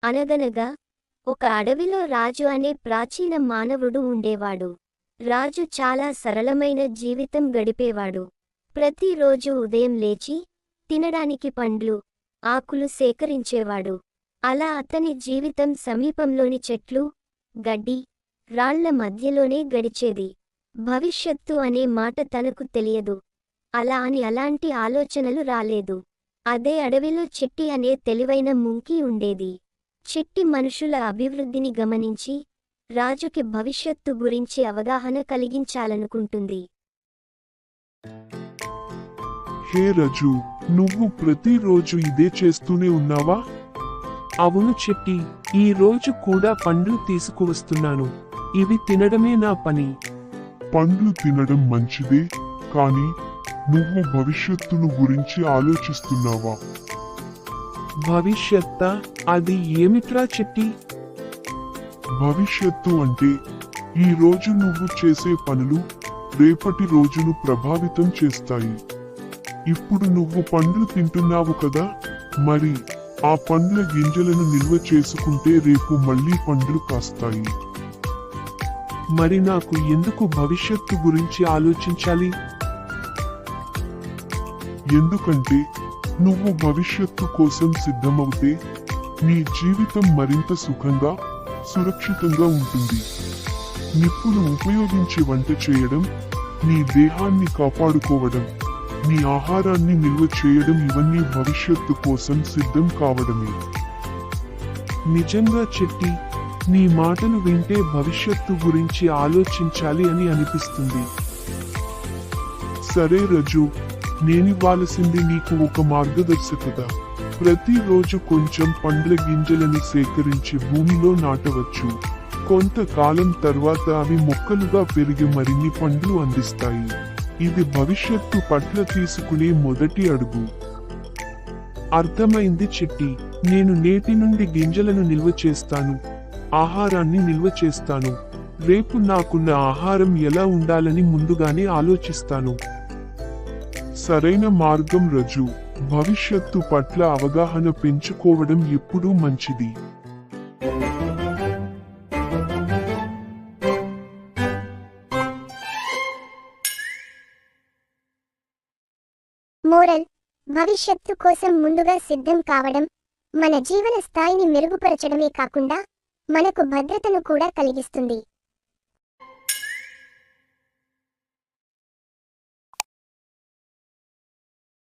అనగనగా ఒక అడవిలో రాజు అనే ప్రాచీన మానవుడు ఉండేవాడు. రాజు చాలా సరళమైన జీవితం గడిపేవాడు. ప్రతిరోజు ఉదయం లేచి తినడానికి పండ్లు, ఆకులు సేకరించేవాడు. అలా అతని జీవితం సమీపంలోని చెట్లు, గడ్డి, రాళ్ల మధ్యలోనే గడిచేది. భవిష్యత్తు అనే మాట తనకు తెలియదు. అలా అని అలాంటి ఆలోచనలు రాలేదు. అదే అడవిలో చిట్టి అనే తెలివైన ముంకీ ఉండేది. చిట్టి మనుషుల అభివృద్ధిని గమనించి రాజుకి భవిష్యత్తు గురించి అవగాహన కలిగించాలనుకుంటుంది. హే రజు, నువ్వు ప్రతిరోజు ఇదే చేస్తూనే ఉన్నావా? అవును చిట్టి, ఈ రోజు కూడా పండ్లు తీసుకువస్తున్నాను. ఇవి తినడమే నా పని. పండ్లు తినడం మంచిదే, కానీ నువ్వు భవిష్యత్తును గురించి ఆలోచిస్తున్నావా? భవిష్యత్తా? అది ఏమిట్రా చిట్టి? భవిష్యత్తు అంటే ఈ రోజు నువ్వు చేసే పనులు రేపటి రోజును ప్రభావితం చేస్తాయి. ఇప్పుడు నువ్వు పండ్లు తింటున్నావు కదా, మరి ఆ పండ్ల గింజలను నిల్వ చేసుకుంటే రేపు మళ్ళీ పండ్లు కాస్తాయి. మరి నాకు ఎందుకు భవిష్యత్తు గురించి ఆలోచించాలి? ఎందుకంటే నువ్వు భవిష్యత్తు కోసం సిద్ధమవుతే నీ జీవితం మరింత సుఖంగా, సురక్షితంగా ఉంటుంది. నిప్పును ఉపయోగించి వంట చేయడం, నీ దేహాన్ని కాపాడుకోవడం, నీ ఆహారాన్ని నిల్వ చేయడం, ఇవన్నీ భవిష్యత్తు కోసం సిద్ధం కావడమే. నిజంగా చిట్టి, నీ మాటలు వింటే భవిష్యత్తు గురించి ఆలోచించాలి అని అనిపిస్తుంది. సరే రజు, నేనివ్వాల్సింది నీకు ఒక మార్గదర్శకత. ప్రతిరోజు కొంచెం పండ్ల గింజలను సేకరించి భూమిలో నాటవచ్చు. కొంతకాలం తర్వాత అవి మొక్కలుగా పెరిగి మరిన్ని పండ్లు అందిస్తాయి. ఇది భవిష్యత్తు పట్ల తీసుకునే మొదటి అడుగు. అర్థమైంది చిట్టి. నేను నేటి నుండి గింజలను నిల్వ చేస్తాను, ఆహారాన్ని నిల్వ చేస్తాను. రేపు నాకున్న ఆహారం ఎలా ఉండాలని ముందుగానే ఆలోచిస్తాను. సరైన మార్గం రజు. భవిష్యత్తు పట్ల అవగాహన పెంచుకోవడం ఎప్పుడూ మంచిది. మోరల్: భవిష్యత్తు కోసం ముందుగా సిద్ధం కావడం మన జీవన స్థాయిని మెరుగుపరచడమే కాకుండా మనకు భద్రతను కూడా కలిగిస్తుంది.